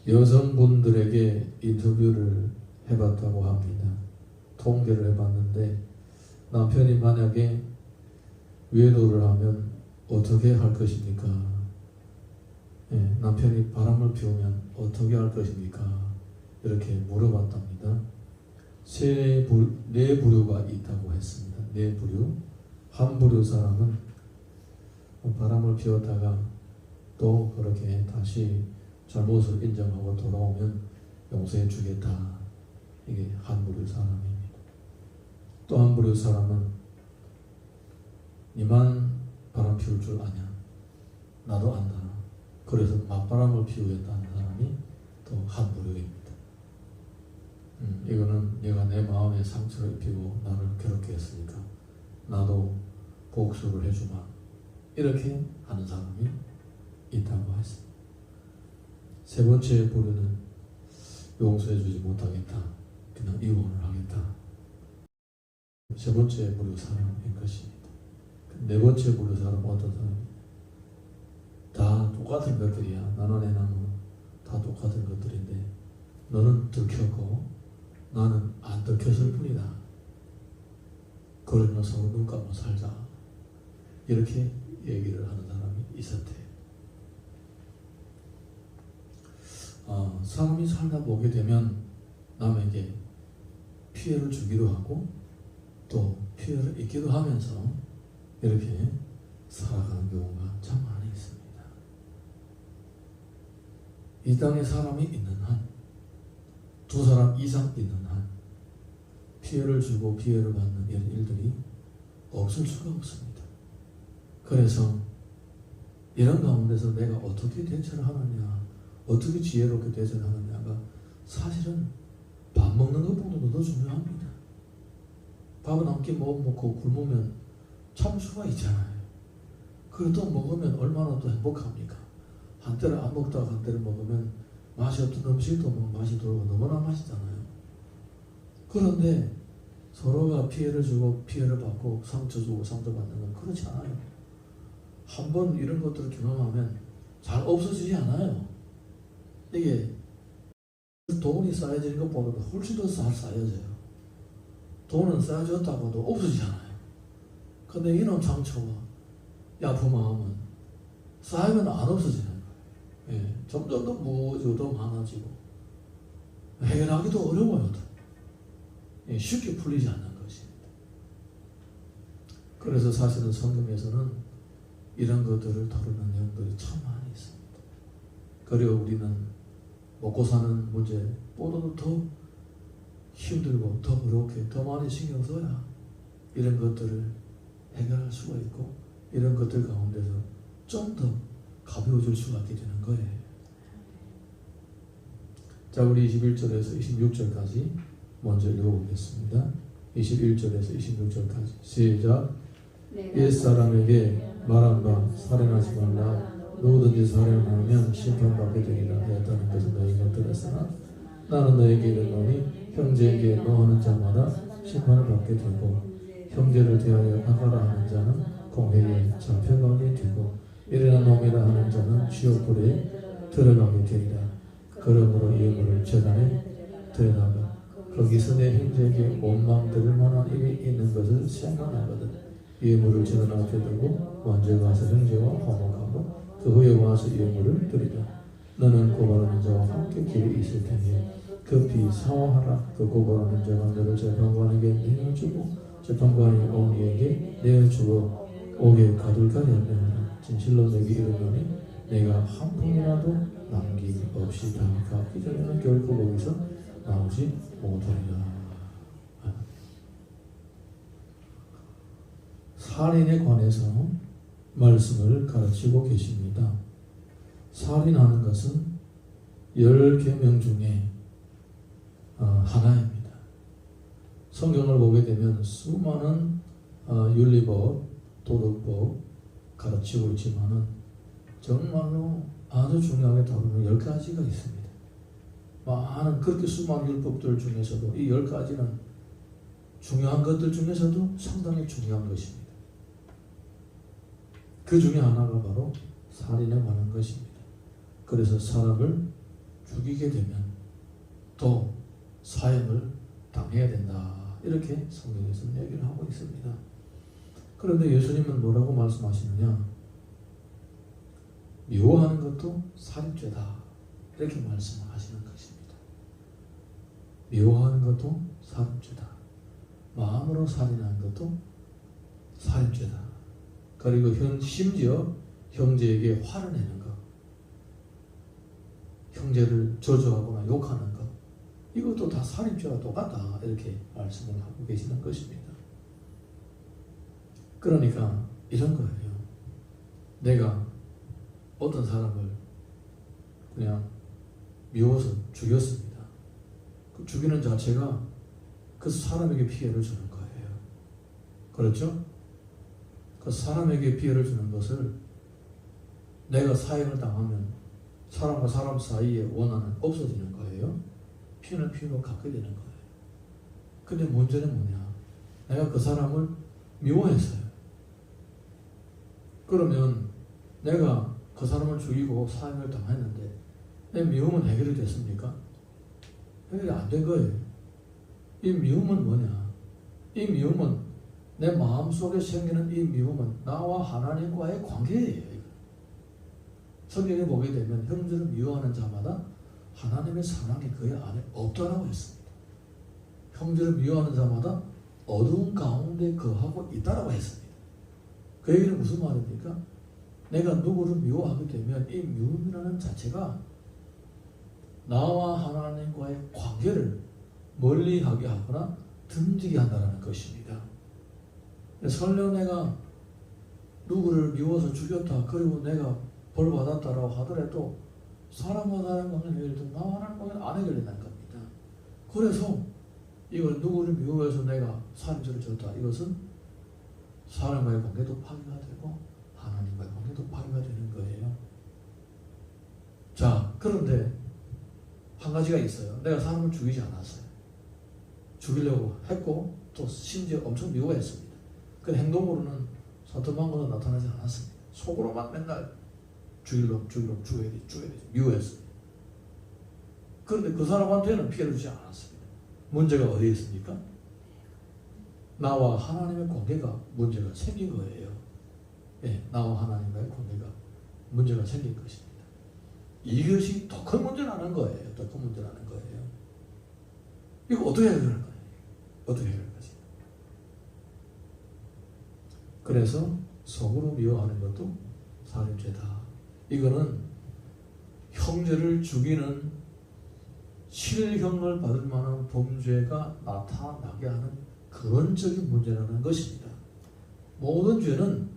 여성분들에게 인터뷰를 해봤다고 합니다. 통계를 해봤는데 남편이 만약에 외도를 하면 어떻게 할 것입니까? 예, 남편이 바람을 피우면 어떻게 할 것입니까? 이렇게 물어봤답니다. 네 부류가 있다고 했습니다. 네 부류. 한 부류 사람은 바람을 피웠다가 또 그렇게 다시 잘못을 인정하고 돌아오면 용서해 주겠다. 이게 한 부류 사람입니다. 또 한 부류 사람은 니만 바람 피울 줄 아냐? 나도 안다. 그래서 맞바람을 피우겠다는 사람이 또 한 부류입니다. 이거는 내가 내 마음에 상처를 입히고 나를 괴롭게 했으니까 나도 복수를 해주마. 이렇게 하는 사람이 있다고 했습니다. 세 번째 부류는 용서해주지 못하겠다. 그냥 이혼을 하겠다. 세 번째 부류 사람인 것입니다. 네 번째 부류 사람은 어떤 사람이냐? 다 똑같은 것들이야. 나는 애 나는 다 똑같은 것들인데 너는 들켰고 나는 안 들켰을 뿐이다. 그러면 서로 눈 감고 살자. 이렇게 얘기를 하는 사람이 있었대요. 사람이 살다 보게 되면 남에게 피해를 주기도 하고 또 피해를 입기도 하면서 이렇게 살아가는 경우가 참 많이 있습니다. 이 땅에 사람이 있는 한, 두 사람 이상 있는 한 피해를 주고 피해를 받는 이런 일들이 없을 수가 없습니다. 그래서 이런 가운데서 내가 어떻게 대처를 하느냐, 어떻게 지혜롭게 대처를 하느냐가 사실은 밥 먹는 것보다도 더 중요합니다. 밥은 한 끼 못 먹고 굶으면 참 수가 있잖아요. 그걸 또 먹으면 얼마나 또 행복합니까? 한때를 안 먹다가 한때를 먹으면 맛이 없던 음식도 맛이 돌고 너무나 맛있잖아요. 그런데 서로가 피해를 주고 피해를 받고 상처 주고 상처 받는 건 그렇지 않아요. 한번 이런 것들을 경험하면 잘 없어지지 않아요. 이게 돈이 쌓여지는 것보다 훨씬 더 잘 쌓여져요. 돈은 쌓여졌다고도 없어지잖아요. 근데 이런 상처와 이 아픈 마음은 쌓이면 안 없어지는 거예요. 예, 점점 더 무거워지고 더 많아지고 해결하기도 어려워요. 예, 쉽게 풀리지 않는 것입니다. 그래서 사실은 성경에서는 이런 것들을 다루는 내용들이 참 많이 있습니다. 그리고 우리는 먹고 사는 문제보다도 더 힘들고 더 어렵게 더 많이 신경 써야 이런 것들을 해결할 수가 있고 이런 것들 가운데서 좀 더 가벼워질 수가 있게 되는 거예요. 자, 우리 21절에서 26절까지 먼저 읽어보겠습니다. 21절에서 26절까지 시작. 옛사람에게 말한 바 살인하지 말라. 누구든지 살인하면 심판받게 되리라 하였다는 것을 너희가 들었으나 나는 너에게 이르노니 형제에게 노하는 자마다 심판을 받게 되고 형제를 대하여 나가라 하는 자는 공회에 잡혀가게 되고 이러나 놈이라 하는 자는 지옥불에 들어가게 되리라. 그러므로 예물을 제단에 드려나가 거기서 내 형제에게 원망 들을 만한 일이 있는 것을 생각하거든 예물을 제단 앞에 두고 먼저 가서 형제와 화목하고 그 후에 와서 예물을 드리라. 너는 고발하는 자와 함께 길에 있을 테니 급히 사화하라. 그 고발하는 자가 너를 재판관에게 내어주고 재판관이 온 이에게 내어주고 옥에 가둘까지 하느니라. 진실로 내게 이르노니 내가 한 푼이라도 남김없이 다 갚기 전에는 결코 거기서 나오지 못하리라. 살인에 관해서 말씀을 가르치고 계십니다. 살인하는 것은 10계명 중에 하나입니다. 성경을 보게 되면 수많은 윤리법, 도덕법 가르치고 있지만은 정말로 아주 중요하게 다루는 10가지가 있습니다. 많은 그렇게 수많은 율법들 중에서도 이 10가지는 중요한 것들 중에서도 상당히 중요한 것입니다. 그 중에 하나가 바로 살인에 관한 것입니다. 그래서 사람을 죽이게 되면 또 사형을 당해야 된다. 이렇게 성경에서는 얘기를 하고 있습니다. 그런데 예수님은 뭐라고 말씀하시느냐? 미워하는 것도 살인죄다. 이렇게 말씀하시는 것입니다. 미워하는 것도 살인죄다. 마음으로 살인하는 것도 살인죄다. 그리고 심지어 형제에게 화를 내는 것, 형제를 저주하거나 욕하는 것, 이것도 다 살인죄와 똑같다. 이렇게 말씀을 하고 계시는 것입니다. 그러니까 이런 거예요. 내가 어떤 사람을 그냥 미워서 죽였습니다. 그 죽이는 자체가 그 사람에게 피해를 주는 거예요. 그렇죠? 그 사람에게 피해를 주는 것을 내가 사형을 당하면 사람과 사람 사이에 원한은 없어지는 거예요. 피는 피로 갖게 되는 거예요. 근데 문제는 뭐냐? 내가 그 사람을 미워했어요. 그러면 내가 그 사람을 죽이고 사형을 당했는데 내 미움은 해결이 됐습니까? 해결이 안 된 거예요. 이 미움은 뭐냐? 이 미움은 내 마음속에 생기는 이 미움은 나와 하나님과의 관계예요. 성경에 보게 되면 형제를 미워하는 자마다 하나님의 사랑이 그의 안에 없다라고 했습니다. 형제를 미워하는 자마다 어두운 가운데 거하고 있다라고 했습니다. 그 얘기는 무슨 말입니까? 내가 누구를 미워하게 되면 이 미움이라는 자체가 나와 하나님과의 관계를 멀리하게 하거나 등지게 한다는 것입니다. 설령 내가 누구를 미워서 죽였다, 그리고 내가 벌 받았다라고 하더라도 사람과 사람 관계는 예를 들어 나와 하나님 관계는 안 해결된다는 겁니다. 그래서 이걸 누구를 미워해서 내가 살인죄를 졌다, 이것은 사람과의 관계도 파괴가 되고 하나님과의 관계도 파괴가 되는 거예요. 자, 그런데 한 가지가 있어요. 내가 사람을 죽이지 않았어요. 죽이려고 했고 또 심지어 엄청 미워했습니다. 그 행동으로는 서슴한것도 나타나지 않았습니다. 속으로만 맨날 죽여야 되지 미워했습니다. 그런데 그 사람한테는 피해를 주지 않았습니다. 문제가 어디에 있습니까? 나와 하나님의 관계가 문제가 생긴 거예요. 예, 나와 하나님과의 관계가 문제가 생긴 것입니다. 이것이 더 큰 문제라는 거예요. 더 큰 문제라는 거예요. 이거 어떻게 해결할 거예요? 어떻게 해결할 것이냐? 그래서 속으로 미워하는 것도 살인죄다. 이거는 형제를 죽이는 실형을 받을 만한 범죄가 나타나게 하는 근원적인 문제라는 것입니다. 모든 죄는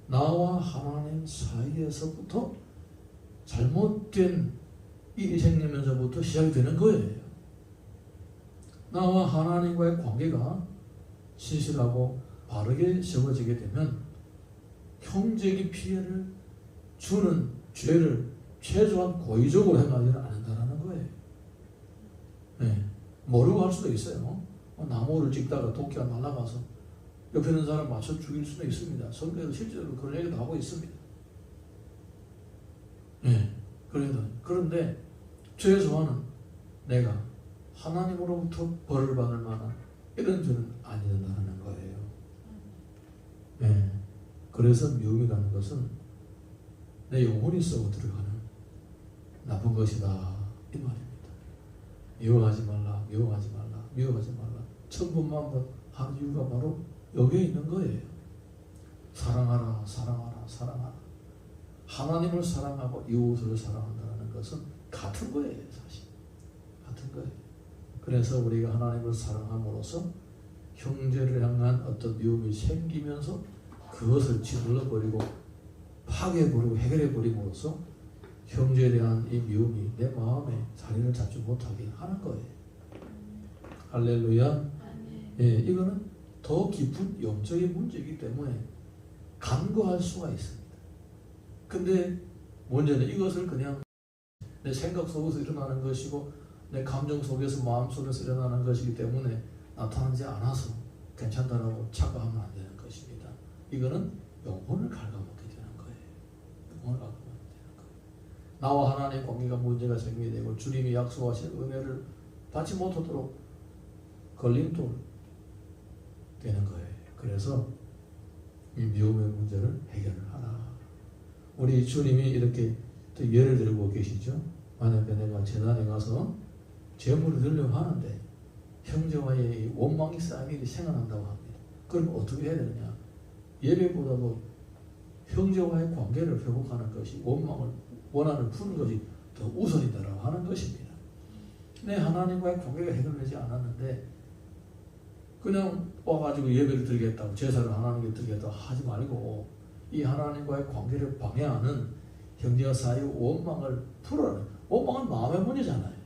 나와 하나님 사이에서부터 잘못된 일이 생기면서부터 시작이 되는 거예요. 나와 하나님과의 관계가 신실하고 바르게 세워지게 되면 형제에게 피해를 주는 죄를 최소한 고의적으로 행하지는 않는다는 거예요. 네. 모르고 할 수도 있어요. 나무를 찍다가 도끼가 날아가서 옆에 있는 사람 맞춰 죽일 수도 있습니다. 성경에서 실제로 그런 얘기도 하고 있습니다. 네. 그런데 최소한은 내가 하나님으로부터 벌을 받을 만한 이런 죄는 아니다라는 거예요. 네. 그래서 미움이라는 것은 내 영혼이 썩어 들어가는 나쁜 것이다, 이 말입니다. 미워하지 말라, 미워하지 말라, 미워하지 말라. 천번만번 하는 이유가 바로 여기에 있는 거예요. 사랑하라, 사랑하라, 사랑하라. 하나님을 사랑하고 이웃을 사랑한다는 것은 같은 거예요, 사실. 같은 거예요. 그래서 우리가 하나님을 사랑함으로써 형제를 향한 어떤 미움이 생기면서 그것을 짓눌러버리고 파괴해버리고 해결해버림으로써 형제에 대한 이 미움이 내 마음에 자리를 잡지 못하게 하는 거예요. 할렐루야. 예, 이거는 더 깊은 영적인 문제이기 때문에 간과할 수가 있습니다. 근데 문제는 이것을 그냥 내 생각 속에서 일어나는 것이고 내 감정 속에서 마음 속에서 일어나는 것이기 때문에 나타나지 않아서 괜찮다라고 착각하면 안 되는 것입니다. 이거는 영혼을 갉아먹게 되는 거예요. 영혼을 갉아먹게 되는 거예요. 나와 하나님의 관계가 문제가 생기게 되고 주님이 약속하신 은혜를 받지 못하도록 걸림돌 되는 거예요. 그래서 이 미움의 문제를 해결을 하라. 우리 주님이 이렇게 또 예를 들고 계시죠. 만약에 내가 재단에 가서 제물을 드리려고 하는데 형제와의 원망이 쌓인 일이 생각난다고 합니다. 그럼 어떻게 해야 되느냐? 예배보다도 형제와의 관계를 회복하는 것이 원한을 푸는 것이 더 우선이다라고 하는 것입니다. 내 하나님과의 관계가 해결되지 않았는데 그냥 와가지고 예배를 드리겠다고 제사를 하나님께 드리겠다고 하지 말고 이 하나님과의 관계를 방해하는 형제와 사이의 원망을 풀어라. 원망은 마음의 문제잖아요.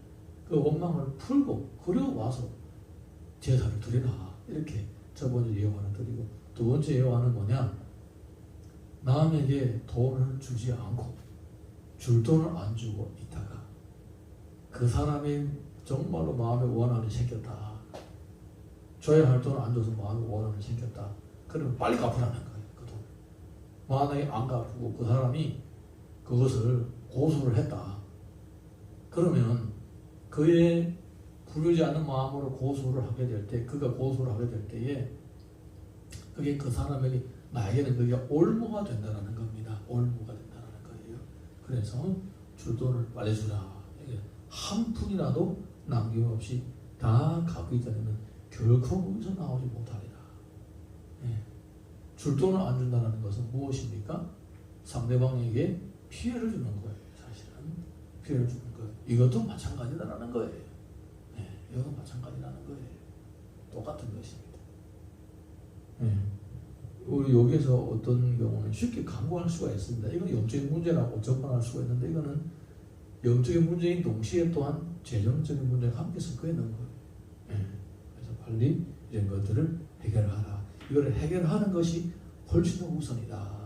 그 원망을 풀고 그리고 와서 제사를 드리라. 이렇게 첫 번째 예화를 드리고 두 번째 예화는 뭐냐? 남에게 돈을 주지 않고 줄 돈을 안 주고 있다가 그 사람이 정말로 마음에 원한이 생겼다. 줘야 할 돈을 안 줘서 마음에 원한이 생겼다. 그러면 빨리 갚으라는 거예요. 그 돈. 만약에 안 갚고 그 사람이 그것을 고소를 했다. 그러면 그의 부르지 않는 마음으로 고소를 하게 될 때, 그가 고소를 하게 될 때에 그게 그 사람에게 나에게는 그게 올무가 된다는 겁니다. 올무가 된다는 거예요. 그래서 줄 돈을 빨리 주라. 한 푼이라도 남김없이 다 갚기 전에는 결코 거기서 나오지 못하리라. 예. 줄 돈을 안 준다는 것은 무엇입니까? 상대방에게 피해를 주는 거예요. 사실은 피해를 주는 거예요. 이것도 마찬가지다라는 거예요. 예. 이것도 마찬가지라는 거예요. 똑같은 것입니다. 예. 우리 여기서 어떤 경우는 쉽게 간구할 수가 있습니다. 이건 영적인 문제라고 접근할 수가 있는데 이거는 영적인 문제인 동시에 또한 재정적인 문제가 함께 섞여 있는 거예요. 예. 그래서 빨리 이런 것들을 해결하라. 이걸 해결하는 것이 훨씬 더 우선이다.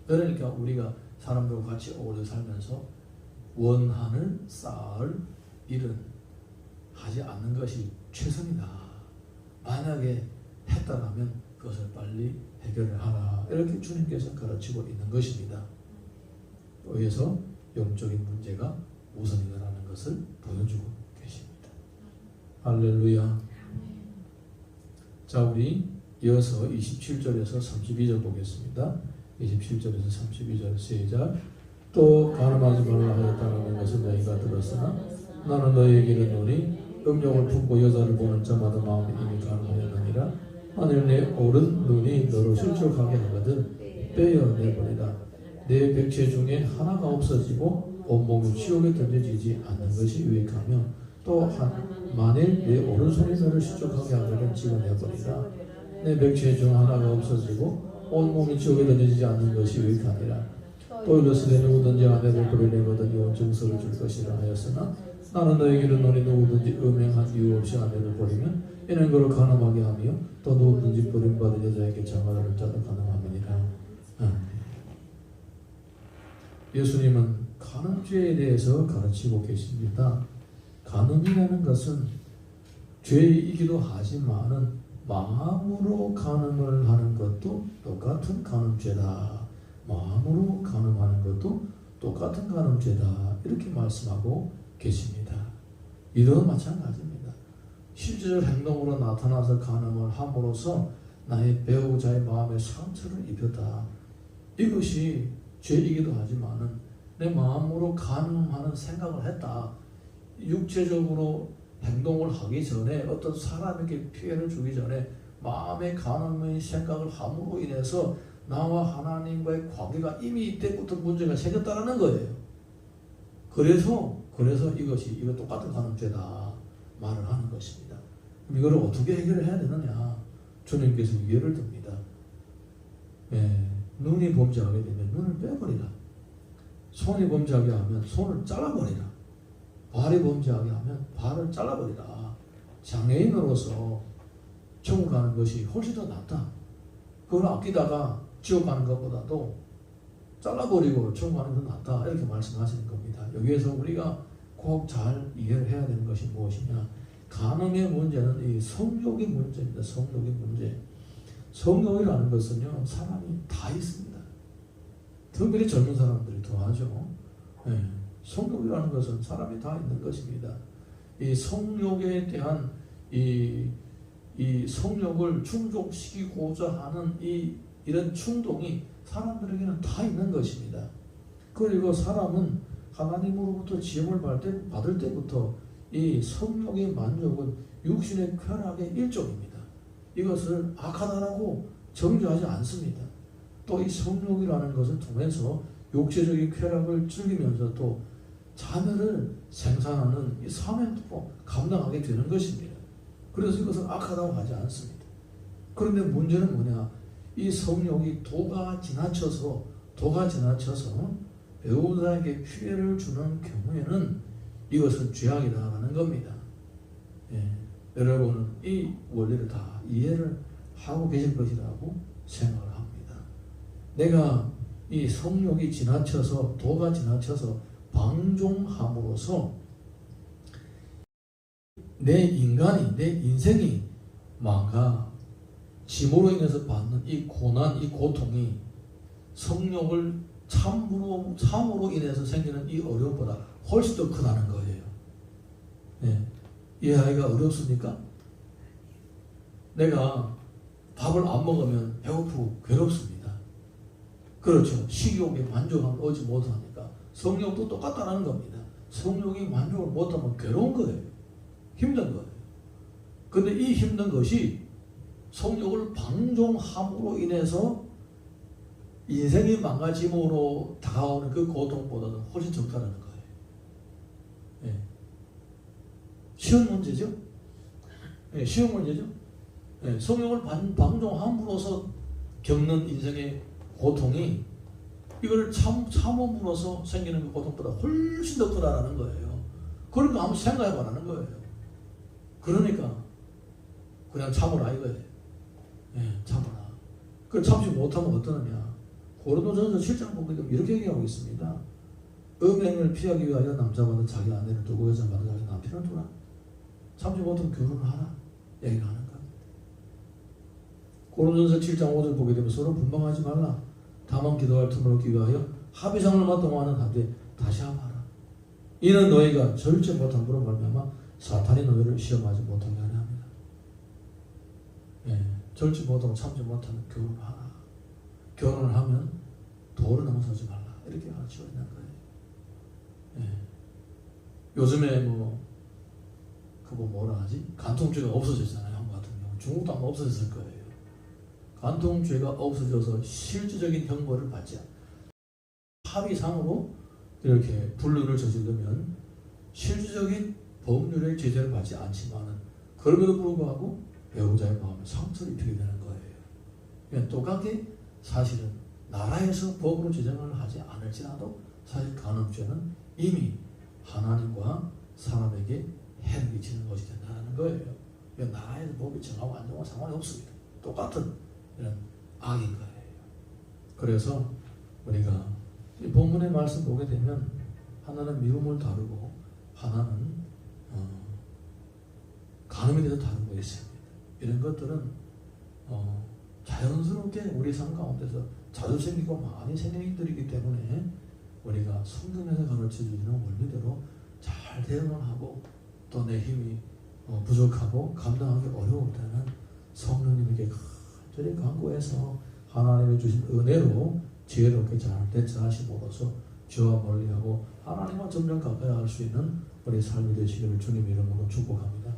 그러니까 우리가 사람들과 같이 어울려 살면서 원한을 쌓을 일은 하지 않는 것이 최선이다. 만약에 했다라면 그것을 빨리 해결을 하라. 이렇게 주님께서 가르치고 있는 것입니다. 여기서 영적인 문제가 우선이라는 것을 보여주고 계십니다. 할렐루야. 자, 우리 이어서 27절에서 32절 보겠습니다. 27절에서 32절 시작. 또 가늠하지 말라 하였다는 것을 너희가 들었으나 나는 너희에게 이르노니 음욕을 품고 여자를 보는 자마다 마음이 이미 가늠하였느니라. 만일 내 오른 눈이 너로 실족하게 하거든 빼어내버리라. 내 백체 중에 하나가 없어지고 온몸이 지옥에 던져지지 않는 것이 유익하며 또한 만일 내 오른손이 너를 실족하게 하거든 집어내버리라. 내 백체 중 하나가 없어지고 온몸이 지옥에 던져지지 않는 것이 유익하니라. 또 이르시되 누구든지 아내를 버리려거든 이혼 증서를 줄 것이라 하였으나 나는 너에게 이르노니 누구든지 음행한 이유 없이 아내를 버리면 이는 그를 가늠하게 하며 또 누구든지 버림받은 여자에게 장가를 자도 가능함이니라. 예수님은 간음죄에 대해서 가르치고 계십니다. 간음이라는 것은 죄이기도 하지만은 마음으로 간음을 하는 것도 똑같은 간음죄다. 마음으로 간음하는 것도 똑같은 간음죄다. 이렇게 말씀하고 계십니다. 이도 마찬가지입니다. 실제적 행동으로 나타나서 간음을 함으로써 나의 배우자의 마음에 상처를 입혔다. 이것이 죄이기도 하지만은 내 마음으로 간음하는 생각을 했다. 육체적으로 행동을 하기 전에 어떤 사람에게 피해를 주기 전에 마음의 간음의 생각을 함으로 인해서 나와 하나님과의 관계가 이미 이때부터 문제가 생겼다는 거예요. 그래서 이거 똑같은 간음죄다 말을 하는 것입니다. 그럼 이걸 어떻게 해결을 해야 되느냐? 주님께서 예를 듭니다. 눈이 범죄하게 되면 눈을 빼버리라. 손이 범죄하게 하면 손을 잘라버리라. 발이 범죄하게 하면 발을 잘라버리라. 장애인으로서 천국 가는 것이 훨씬 더 낫다. 그걸 아끼다가 지옥 가는 것보다도 잘라버리고 천국 가는 게 낫다. 이렇게 말씀하시는 겁니다. 여기에서 우리가 꼭 잘 이해를 해야 되는 것이 무엇이냐? 간음의 문제는 이 성욕의 문제입니다. 성욕의 문제. 성욕이라는 것은요, 사람이 다 있습니다. 특별히 젊은 사람들이 더 하죠. 성욕이라는 것은 사람이 다 있는 것입니다. 이 성욕에 대한 이 성욕을 충족시키고자 하는 이런 충동이 사람들에게는 다 있는 것입니다. 그리고 사람은 하나님으로부터 지음을 받을 때부터 이 성욕의 만족은 육신의 쾌락의 일종입니다. 이것을 악하다라고 정죄하지 않습니다. 또 이 성욕이라는 것을 통해서 육체적인 쾌락을 즐기면서 또 자녀를 생산하는 이 사명도 감당하게 되는 것입니다. 그래서 이것을 악하다고 하지 않습니다. 그런데 문제는 뭐냐? 이 성욕이 도가 지나쳐서 배우자에게 피해를 주는 경우에는 이것은 죄악이다라는 겁니다. 여러분은 이 원리를 다 이해를 하고 계실 것이라고 생각을 합니다. 내가 이 성욕이 지나쳐서 도가 지나쳐서 방종함으로써 내 인생이 망가짐으로 인해서 받는 이 고난, 이 고통이 성욕을 참으로 인해서 생기는 이 어려움보다 훨씬 더 크다는 거예요. 이해하기가 어렵습니까? 내가 밥을 안 먹으면 배고프고 괴롭습니다. 그렇죠. 식욕에 만족함을 얻지 못하니까 성욕도 똑같다는 겁니다. 성욕이 만족을 못하면 괴로운 거예요. 힘든 거예요. 근데 이 힘든 것이 성욕을 방종함으로 인해서 인생이 망가짐으로 다가오는 그 고통보다는 훨씬 적다는 거예요. 쉬운 문제죠? 쉬운 문제죠? 성욕을 방종함으로써 겪는 인생의 고통이 이걸 참음으로써 생기는 그 고통보다 훨씬 더 크다라는 거예요. 그러니까 한번 생각해보라는 거예요. 그러니까 그냥 참으라 이거예요. 참으라. 그걸 참지 못하면 어떠느냐? 고린도전서 7장 보면 이렇게 얘기하고 있습니다. 음행을 피하기 위하여 남자마다 자기 아내를 두고 여자마다 자기 남편을 두라. 참지 못하면 결혼을 하라. 얘기를 하는 겁니다. 고린도전서 7장 5절 보게 되면 서로 분방하지 말라. 다만 기도할 틈을 얻기 위하여 합의상을 마땅하는 한데 다시 하라. 이는 너희가 절제 못함으로 말미암아 사탄이 너희를 시험하지 못하게 하려 합니다. 절제 못하고 참지 못하면 결혼을 하라. 결혼을 하면 도를 넘어서지 말라. 이렇게 가르치고 있는 거예요. 요즘에 뭐라 하지? 간통죄가 없어졌잖아요. 한국 같은 경우. 중국도 아마 없어졌을 거예요. 간통죄가 없어져서 실질적인 형벌을 받지 않아요. 합의상으로 이렇게 불륜을 저지르면 실질적인 법률의 제재를 받지 않지만은 그럼에도 불구하고 배우자의 마음에 상처를 입히게 되는 거예요. 그냥 똑같게 사실은 나라에서 법으로 제정을 하지 않을지라도 사실 간음죄는 이미 하나님과 사람에게 해를 미치는 것이 된다는 거예요. 나라에서 법이 정하고 안 정하고 상관이 없습니다. 똑같은 이런 악인 거예요. 그래서 우리가 이 본문의 말씀 보게 되면 하나는 미움을 다루고 하나는 간음에 대해서 다루고 있습니다. 이런 것들은 자연스럽게 우리 삶 가운데서 자주 생기고 많이 생기는 일들이기 때문에 우리가 성경에서 가르쳐주는 원리대로 잘 대응을 하고 또 내 힘이 부족하고 감당하기 어려울 때는 성령님에게 간절히 간구해서 하나님이 주신 은혜로 지혜롭게 잘 대처하심으로써 죄와 멀리하고 하나님과 점점 가까이 할 수 있는 우리 삶이 되시기를 주님 이름으로 축복합니다.